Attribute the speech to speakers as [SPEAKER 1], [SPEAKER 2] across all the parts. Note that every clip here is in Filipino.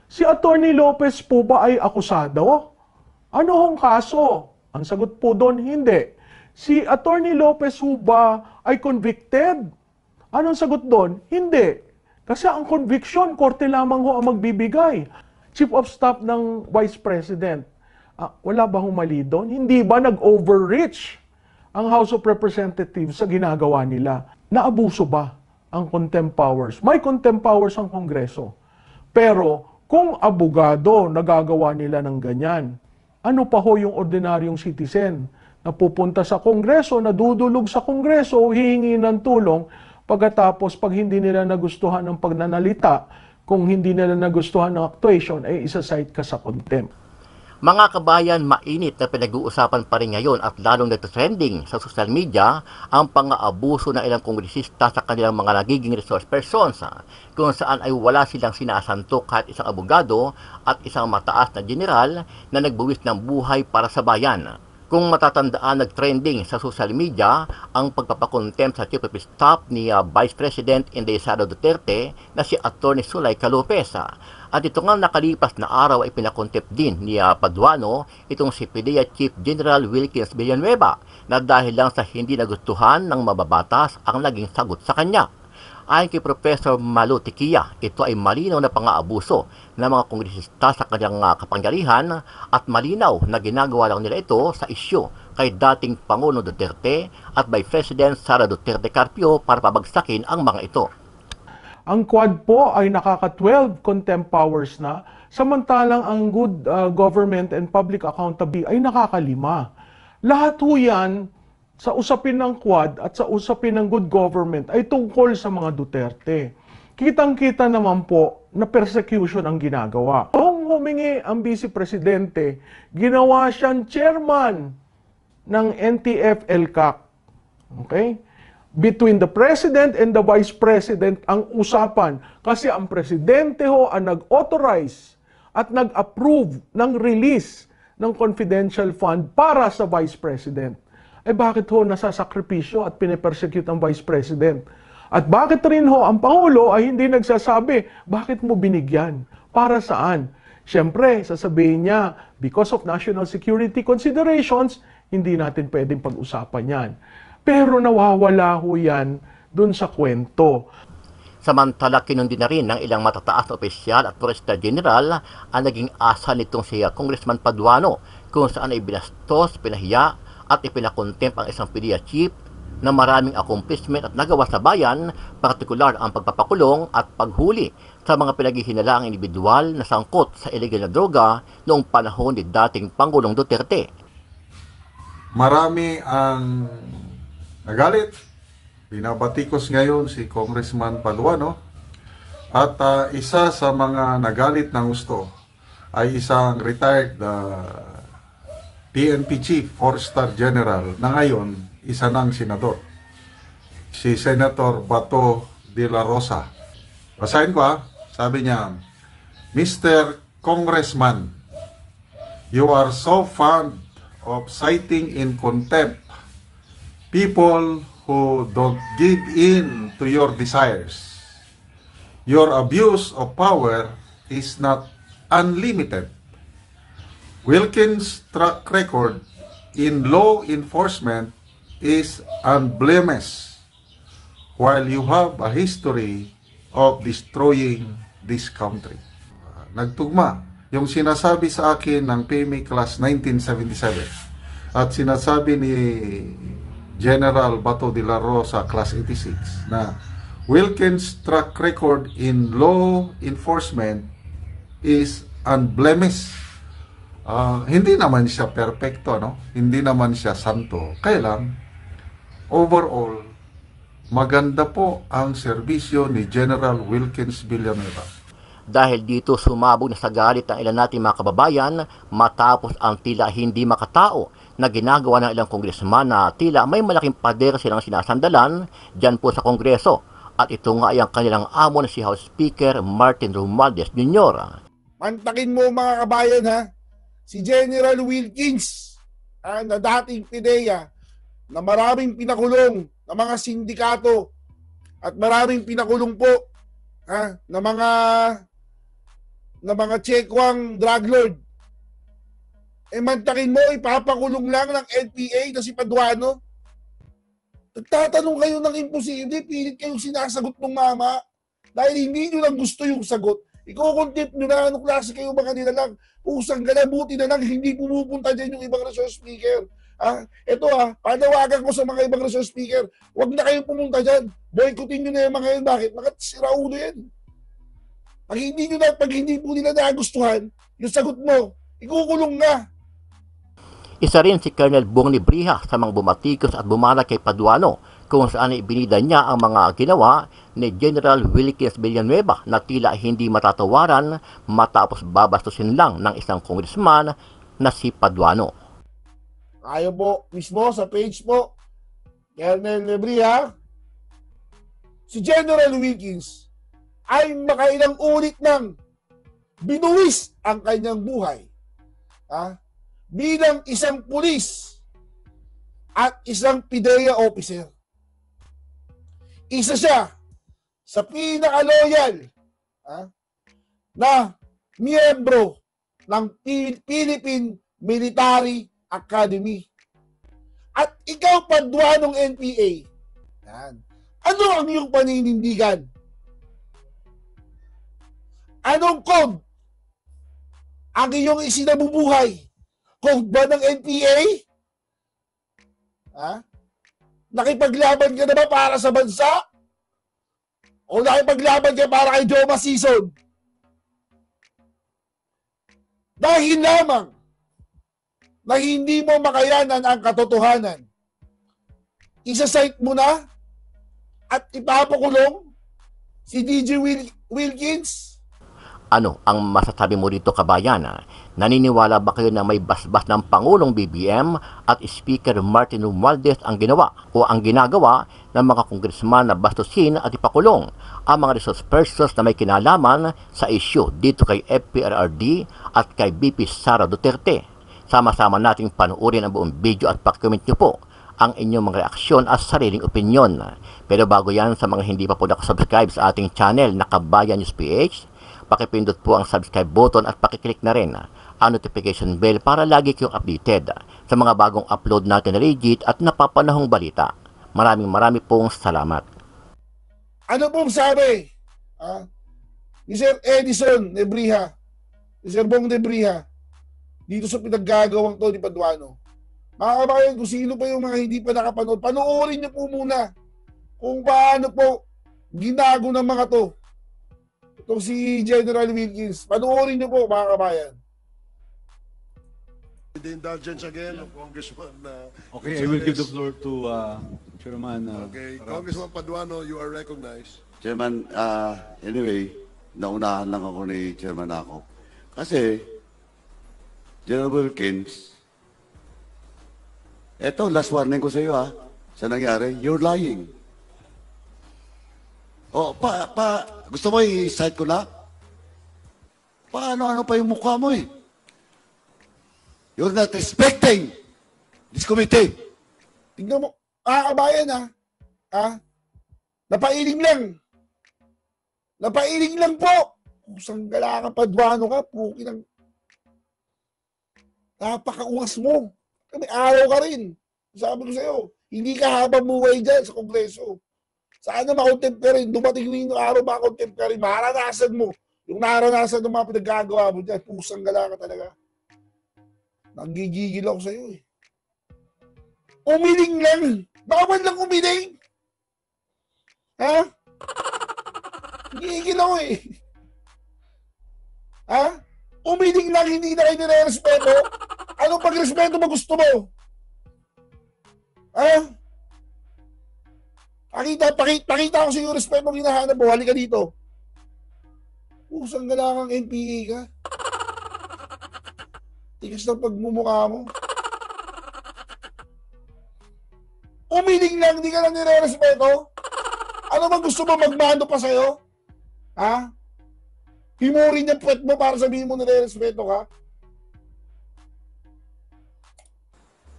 [SPEAKER 1] Si Attorney Lopez po ba ay akusado? Ano hong kaso? Ang sagot po doon, hindi. Si Attorney Lopez po ba ay convicted? Anong sagot doon? Hindi. Kasi ang conviction, korte lamang ho ang magbibigay. Chief of Staff ng Vice President. Wala ba hong mali doon? Hindi ba nag-overreach ang House of Representatives sa ginagawa nila? Naabuso ba ang contempt powers? May contempt powers ang Kongreso. Pero kung abogado nagagawa nila ng ganyan, ano pa ho yung ordinaryong citizen na pupunta sa Kongreso, nadudulog sa Kongreso, hihingi ng tulong, pagkatapos pag hindi nila nagustuhan ng pagnanalita, kung hindi nila nagustuhan ng actuation, ay isa-cite ka sa contempt.
[SPEAKER 2] Mga kabayan, mainit na pinag-uusapan pa rin ngayon at lalong nagtatrending sa social media ang pang-aabuso ng ilang kongresista sa kanilang mga nagiging resource persons, kung saan ay wala silang sinasanto kahit isang abogado at isang mataas na general na nagbuwis ng buhay para sa bayan. Kung matatandaan, nag-trending sa social media ang pagpapakontempt sa Chief of Staff ni Vice President Inday Sara Duterte na si Atty. Zuleika Lopez. At ito nga nakalipas na araw ay pinakontempt din ni Paduano itong si PDEA Chief General Wilkins Villanueva na dahil lang sa hindi nagustuhan ng mababatas ang naging sagot sa kanya. Ayon kay Professor Malu Tikia, ito ay malinaw na pang-aabuso ng mga kongresista sa kanyang kapangyarihan at malinaw na ginagawa lang nila ito sa isyu kay dating Pangulo Duterte at Vice President Sara Duterte Carpio para pabagsakin ang mga ito.
[SPEAKER 1] Ang Quad po ay nakaka-12 contempt powers na, samantalang ang good government and public accountability ay nakaka-5. Lahat ho yan sa usapin ng Quad at sa usapin ng good government ay tungkol sa mga Duterte. Kitang-kita naman po na persecution ang ginagawa. Kung humingi ang Vice Presidente, ginawa siyang chairman ng NTF-ELCAC. Okay? Between the President and the Vice President ang usapan. Kasi ang Presidente ho ang nag-authorize at nag-approve ng release ng confidential fund para sa Vice President. Eh bakit ho nasasakripisyo at pinipersecute ang Vice President? At bakit rin ho ang Pangulo ay hindi nagsasabi, bakit mo binigyan? Para saan? Siyempre, sasabihin niya, because of national security considerations, hindi natin pwedeng pag-usapan yan. Pero nawawala ho yan dun sa kwento.
[SPEAKER 2] Samantala, kinundi na rin ng ilang matataas na opisyal at Forester General ang naging asa nitong si Congressman Paduano, kung saan ay binastos, pinahiya at ipinakontempt ang isang PDEA chief na maraming accomplishment at nagawa sa bayan, partikular ang pagpapakulong at paghuli sa mga pinaghihinalaang individual na sangkot sa illegal na droga noong panahon ni dating Pangulong Duterte.
[SPEAKER 3] Marami ang nagalit. Binabatikos ngayon si Congressman Paduano. At isa sa mga nagalit ng gusto ay isang retired PNP Chief, 4-star General, na ngayon isa ng senador. Si Senator Bato de la Rosa. Basahin ko sabi niya, Mr. Congressman, you are so fond of citing in contempt people who don't give in to your desires. Your abuse of power is not unlimited. Wilkins' track record in law enforcement is unblemished, while you have a history of destroying this country. Nagtugma yung sinasabi sa akin ng PMA Class 1977 at sinasabi ni General Bato de la Rosa, Class 86, na Wilkins' track record in law enforcement is unblemished. Hindi naman siya perfecto, Hindi naman siya santo. Kaya lang, overall, maganda po ang serbisyo ni General Wilkins Villanueva.
[SPEAKER 2] Dahil dito sumabog na sa galit ng ilan nating mga kababayan matapos ang tila hindi makatao na ginagawa ng ilang kongresman na tila may malaking pader silang sinasandalan dyan po sa Kongreso. At ito nga ay ang kanilang amo na si House Speaker Martin Romualdez Jr.
[SPEAKER 4] Mantakin mo mga kabayan si General Wilkins na dating PDEA na maraming pinakulong na mga sindikato at maraming pinakulong po na mga na mga tsekwang drug lord. Mantakin mo, ipapakulong lang ng NPA na si Paduano. Nagtatanong kayo ng imposible, pilit kayong sinasagot ng mama dahil hindi nyo lang gusto yung sagot. Iko-contempt nyo na anong klase kayo mga nilalang. Usang galabuti na lang, hindi pumupunta dyan yung ibang resource speaker. Ito panawagan ko sa mga ibang resource speaker, huwag na kayong pumunta dyan. Boycottin nyo na yung mga yun. Bakit? Sira ulo yan. Pag hindi po nila nagustuhan, yung sagot mo, ikukulong nga.
[SPEAKER 2] Isa rin si Colonel Bong Libriha sa mga bumatikos at bumala kay Paduano kung saan ibinida niya ang mga ginawa ni General Wilkins Villanueva na tila hindi matatawaran matapos babastusin lang ng isang congressman na si Paduano.
[SPEAKER 4] Ayaw po, mismo sa page po, Colonel Libriha, si General Wilkins ay makailang ulit ng binuwis ang kanyang buhay. Bilang isang pulis at isang PIDEA officer. Isa siya sa pinaka-loyal na miyembro ng Philippine Military Academy. At ikaw, Paduanong NPA, ano ang iyong paninindigan? Anong code ang iyong isinabubuhay? Code ba ng NPA? Nakipaglaban ka na ba para sa bansa? O nakipaglaban ka para kay Joma Season? Dahil lamang na hindi mo makayanan ang katotohanan, isa-cite mo na at ipapakulong si DJ Wilkins?
[SPEAKER 2] Ano ang masasabi mo dito, kabayan? Naniniwala ba kayo na may basbas ng Pangulong BBM at Speaker Martin Romualdez ang ginawa o ang ginagawa ng mga kongresman na bastusin at ipakulong ang mga resource persons na may kinalaman sa issue dito kay FPRRD at kay BP Sara Duterte? Sama-sama nating panuorin ang buong video at pakicomment nyo po ang inyong mga reaksyon at sariling opinyon. Pero bago yan, sa mga hindi pa po nakasubscribe sa ating channel na Kabayan News PH, pakipindot po ang subscribe button at pakiclick na rin ang notification bell para lagi kayong updated sa mga bagong upload natin na legit at napapanahong balita. Maraming pong salamat.
[SPEAKER 4] Ano pong sabi ni Sir Edison Nebriha, ni Sir Bong Nebriha, dito sa pinaggagawang to ni Paduano? Mga kabayan, kung sino pa yung mga hindi pa nakapanood, panoorin niyo po muna kung paano po ginago ng mga to. Itong si General Wilkins. Panoorin niyo po, mga kabayan.
[SPEAKER 5] The indulgence again of Congressman.
[SPEAKER 6] Okay, I will give the floor to Chairman.
[SPEAKER 5] Okay, Congressman Paduano, you are recognized.
[SPEAKER 7] Chairman, anyway, naunahan lang ako ni Chairman ako. Kasi, General Wilkins, eto, last warning ko sa iyo sa nangyari, you're lying. Gusto mo i-cite ko na? Paano pa yung mukha mo eh? You're not respecting this committee.
[SPEAKER 4] Tignan mo, kabayan napailing lang. Napailing lang po. Kusang gala ka, Paduano ka, puki ng napakaungas mo. May araw ka rin. Sabi ko sa'yo, hindi ka habang buhay dyan sa Kongreso. Sana makontempt ka rin. Dumating rin yung araw makontempt ka rin. Maranasan mo. Yung naranasan ng mga pinagagawa mo dyan. Pusang gala ka talaga. Nanggigigil ako sa'yo eh. Umiling lang. Bawal lang umiling. Gigil ako eh. Umiling lang, hindi na kayo nire-respeto. Anong pag-respeto mo gusto mo? Pakita ko sa iyo respeto ng hinahanap mo. Halika dito. Pusang galakang NPA ka. Tigas ng pagmumukha mo. Umiling lang, hindi ka lang nire-respeto. Ano bang gusto mo, magmano pa sa'yo? Himurin yung puwet mo para sabihin mo nire-respeto ka?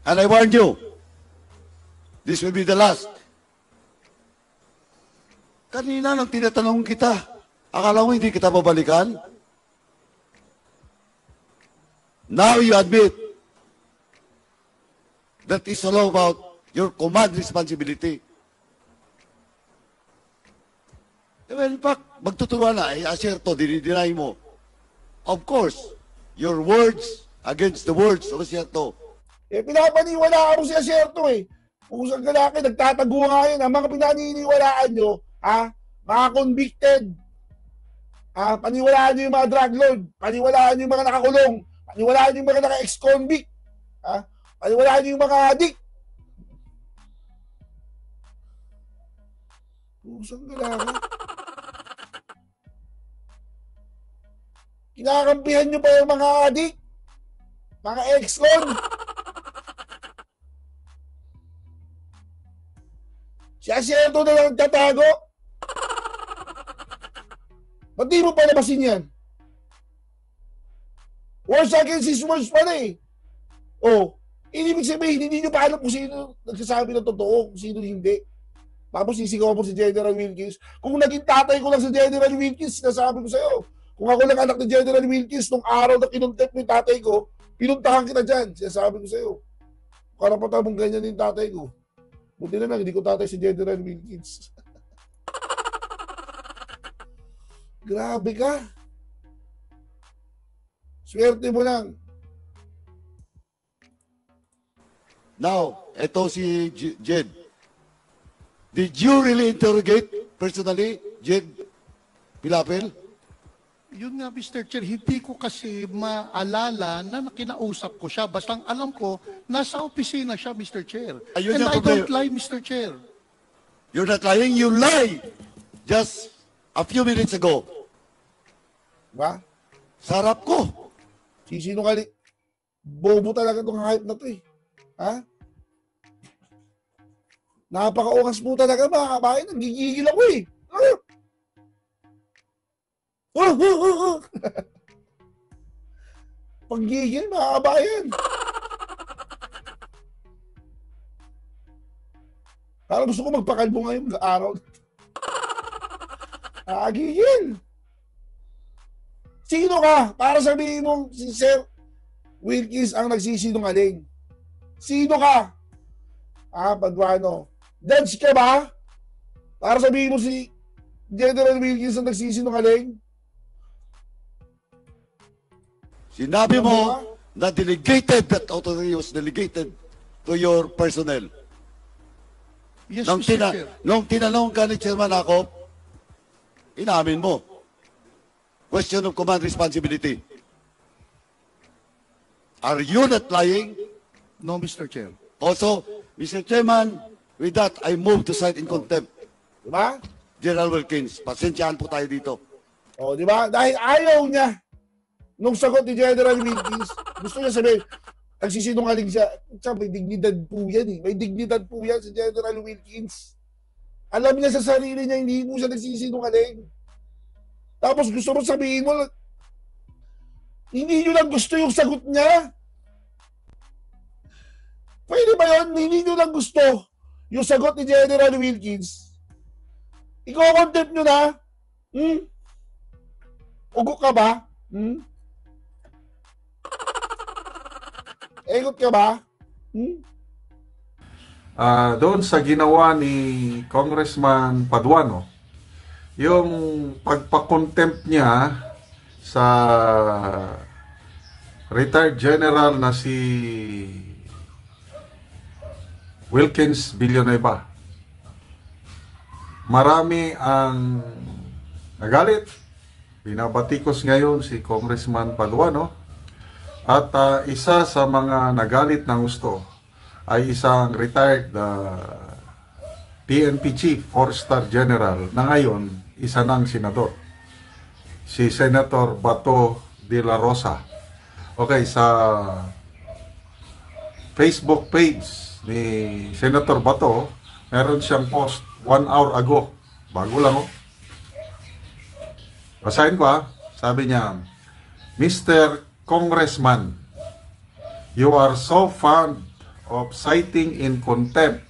[SPEAKER 7] And I warned you, this will be the last. Kanina nang tinatanong kita, akala mo hindi kita babalikan? Now you admit that is all about your command responsibility. Well, in fact, magtutuwa na, aserto, dinideny mo. Of course, your words against the words of aserto.
[SPEAKER 4] Pinapaniwalaan mo si Aserto Kung saan kalaki, nagtatago nga yun. Ang mga pinaniniwalaan nyo, mga convicted. Paniwalaan nyo yung mga drug lord. Paniwalaan nyo yung mga nakakulong. Paniwalaan nyo yung mga naka-ex-convict. Paniwalaan nyo yung mga addict. Kung saan kalaki. Kinakampihan nyo pa yung mga addict. Mga ex-con. Si Aserto na lang tatago. Ba't di mo palabasin yan? Worse against his words pala ibig sabihin, hindi nyo pa alam kung sino nagsasabi ng totoo, kung sino hindi. Tapos sisigaw mo si General Wilkins. Kung naging tatay ko lang si General Wilkins, sinasabi ko sa'yo. Kung ako lang anak ni General Wilkins, nung araw na kinontempt mo yung tatay ko, pinuntahan kita dyan, sinasabi ko sa'yo. Karapatan mong ganyan yung tatay ko. Buti na lang, hindi ko tatay si General Wilkins. Grabe ka. Swerte mo lang.
[SPEAKER 7] Now, ito si Jed. Did you really interrogate personally, Jed Pilapil?
[SPEAKER 8] Yun nga, Mr. Chair, hindi ko kasi maalala na kinausap ko siya. Basta ang alam ko, nasa opisina siya, Mr. Chair.
[SPEAKER 7] Ayun
[SPEAKER 8] And
[SPEAKER 7] ang
[SPEAKER 8] I
[SPEAKER 7] problema.
[SPEAKER 8] don't lie, Mr. Chair.
[SPEAKER 7] You're not lying, you lied just a few minutes ago.
[SPEAKER 4] Diba?
[SPEAKER 7] Sarap ko.
[SPEAKER 4] Sisinungaling. Bobo talaga itong hype na to Napaka-ukas po talaga mga kabayan. Nagigigil ako Paggigil mga kabayan. Parang gusto ko magpakalbo ngayon araw. Gigil. Sino ka? Para sabihin mong si Sir Wilkins ang nagsisinungaling. Sino ka? Paduano. Judge ka ba? Para sabihin mo si General Wilkins ang nagsisinungaling?
[SPEAKER 7] Sinabi mo na delegated, that authority was delegated to your personnel.
[SPEAKER 8] Yes, Mr. Chair.
[SPEAKER 7] Nung tinanong ka ni Chairman Akop, inamin mo. Question of command responsibility. Are you not lying?
[SPEAKER 8] No, Mr. Chair.
[SPEAKER 7] Also, Mr. Chairman, with that, I move to cite in contempt.
[SPEAKER 4] Diba?
[SPEAKER 7] General Wilkins, pasensyahan po tayo dito.
[SPEAKER 4] Diba? Dahil ayaw niya nung sagot ni General Wilkins, gusto niya sabihin, nagsisinungaling siya. May dignidad po yan May dignidad po yan si General Wilkins. Alam niya sa sarili niya, hindi mo siya nagsisinungaling. Tapos gusto mo sabihin mo, hindi nyo lang gusto yung sagot niya. Pwede ba yun? Hindi nyo lang gusto yung sagot ni General Wilkins. Iko-contempt nyo na? Ugok ka ba? Egot ka ba?
[SPEAKER 3] Doon sa ginawa ni Congressman Paduano, yung pagpakontempt niya sa retired general na si Wilkins Villanueva. Marami ang nagalit. Binabatikos ngayon si Congressman Paduano. At isa sa mga nagalit ng gusto ay isang retired PNP chief, 4-star general, na ngayon isa ng senador. Si Senator Bato de la Rosa. Okay, sa Facebook page ni Senator Bato, meron siyang post 1 hour ago. Bago lang Basahin ko Sabi niya, Mr. Congressman, you are so fond of citing in contempt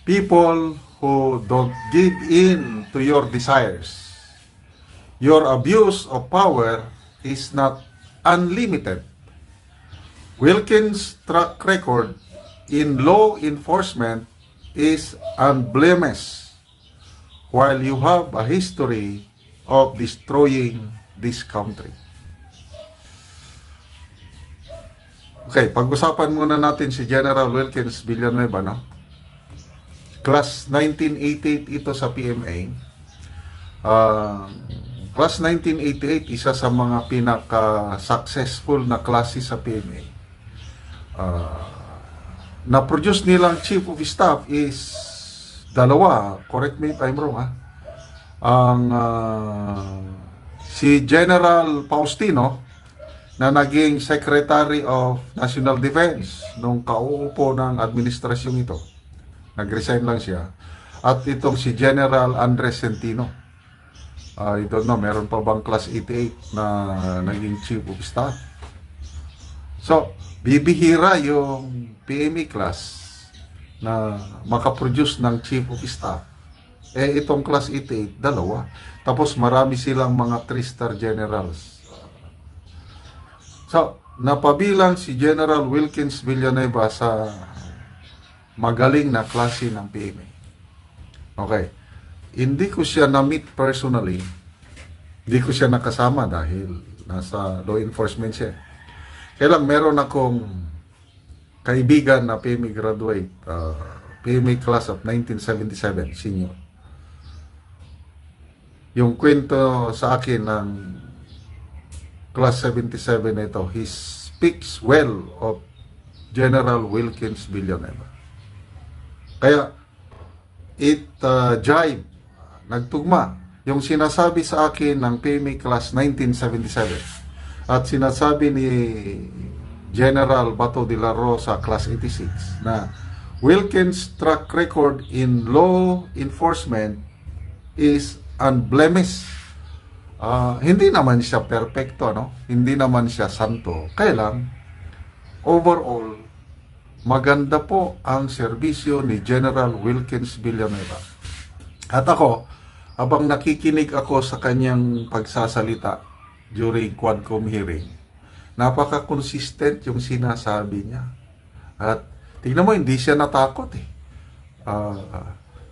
[SPEAKER 3] people who don't give in to your desires. Your abuse of power is not unlimited Wilkins' track record in law enforcement is unblemished, while you have a history of destroying this country. Okay, pag-usapan muna natin si General Wilkins Villanueva, no? Class 1988 ito sa PMA. Class 1988, isa sa mga pinaka-successful na klase sa PMA. Na-produce nilang Chief of Staff is dalawa, correct me if I'm wrong, ha? Si General Faustino, na naging Secretary of National Defense nung kauupo ng administrasyong ito. Nag-resign lang siya. At itong si General Andres Centino. I don't know, meron pa bang Class 88 na naging Chief of Staff? So, bibihira yung PMA class na makaproduce ng Chief of Staff. Itong Class 88, dalawa. Tapos marami silang mga 3-star generals. So, napabilang si General Wilkins Villanueva sa magaling na klase ng PMA. Okay. Hindi ko siya na-meet personally. Hindi ko siya nakasama dahil nasa law enforcement siya. Kaya lang meron akong kaibigan na PMA graduate, PMA class of 1977, senior. Yung kwento sa akin ng Class 77 ito, he speaks well of General Wilkins Villanueva. Kaya, it jive, nagtugma, yung sinasabi sa akin ng PMA Class 1977 at sinasabi ni General Bato de la Rosa Class 86 na Wilkins' track record in law enforcement is unblemished. Hindi naman siya perfecto, no? Hindi naman siya santo. Kaya lang, overall, maganda po ang serbisyo ni General Wilkins Villanueva. At ako, habang nakikinig ako sa kanyang pagsasalita during Quadcom hearing, napaka-consistent yung sinasabi niya. At tingnan mo, hindi siya natakot eh.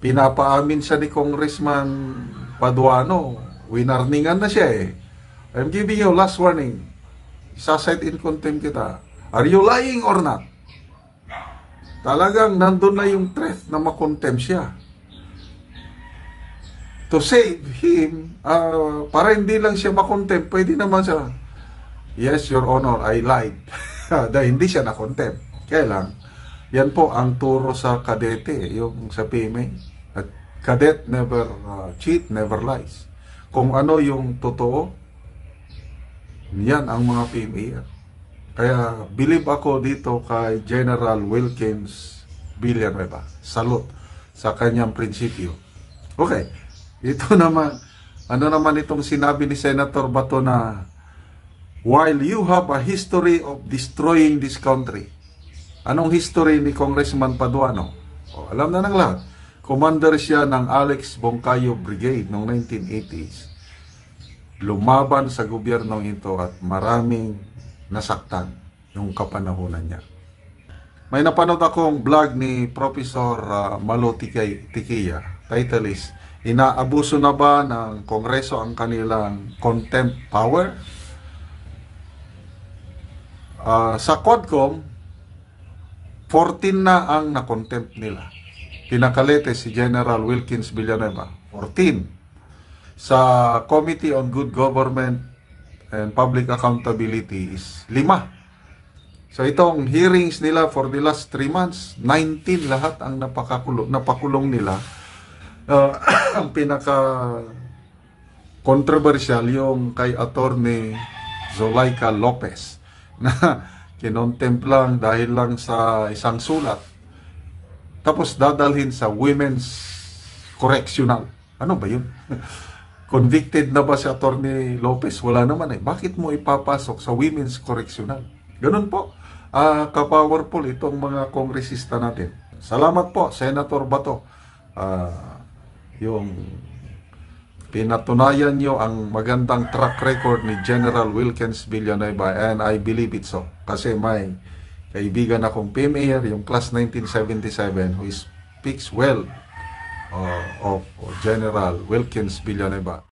[SPEAKER 3] Pinapaamin siya ni Congressman Paduano, winarningan na siya eh. I'm giving you last warning. Isa-cite in contempt kita. Are you lying or not? Talagang nandun na yung threat na makontempt siya. To save him, para hindi lang siya makontempt, pwede naman siya, yes, Your Honor, I lied. Dahil hindi siya nakontempt. Kaya lang, yan po ang turo sa kadete, yung sa PMA. At cadet never cheat, never lies. Kung ano yung totoo, yan ang mga PMA. Kaya believe ako dito kay General Wilkins Villanueva. Salute sa kanyang prinsipyo. Okay, ito naman, ano naman itong sinabi ni Senator Bato na while you have a history of destroying this country. Anong history ni Congressman Paduano? Alam na ng lahat. Commander siya ng Alex Bongcayo Brigade noong 1980s. Lumaban sa gobyernong ito at maraming nasaktan yung kapanahunan niya. May napanood akong vlog ni Professor Malo Tiquia. Title is, inaabuso na ba ng Kongreso ang kanilang contempt power? Sa Quadcom, 14 na ang na-contempt nila. Pinakalete si General Wilkins Villanueva, 14. Sa Committee on Good Government and Public Accountability is 5. So itong hearings nila for the last 3 months, 19 lahat ang napakulong nila. Ang pinaka-controversial yung kay Attorney Zulaika Lopez na kinontempt lang dahil lang sa isang sulat. Tapos dadalhin sa Women's Correctional. Ano ba yun? Convicted na ba si Attorney Lopez? Wala naman eh. Bakit mo ipapasok sa Women's Correctional? Ganun po. Ka-powerful itong mga kongresista natin. Salamat po, Senator Bato. Yung pinatunayan nyo ang magandang track record ni General Wilkins Villanueva, and I believe it so. Kasi may kaibigan akong PMAyer, yung class 1977, who speaks well of General Wilkins Villanueva.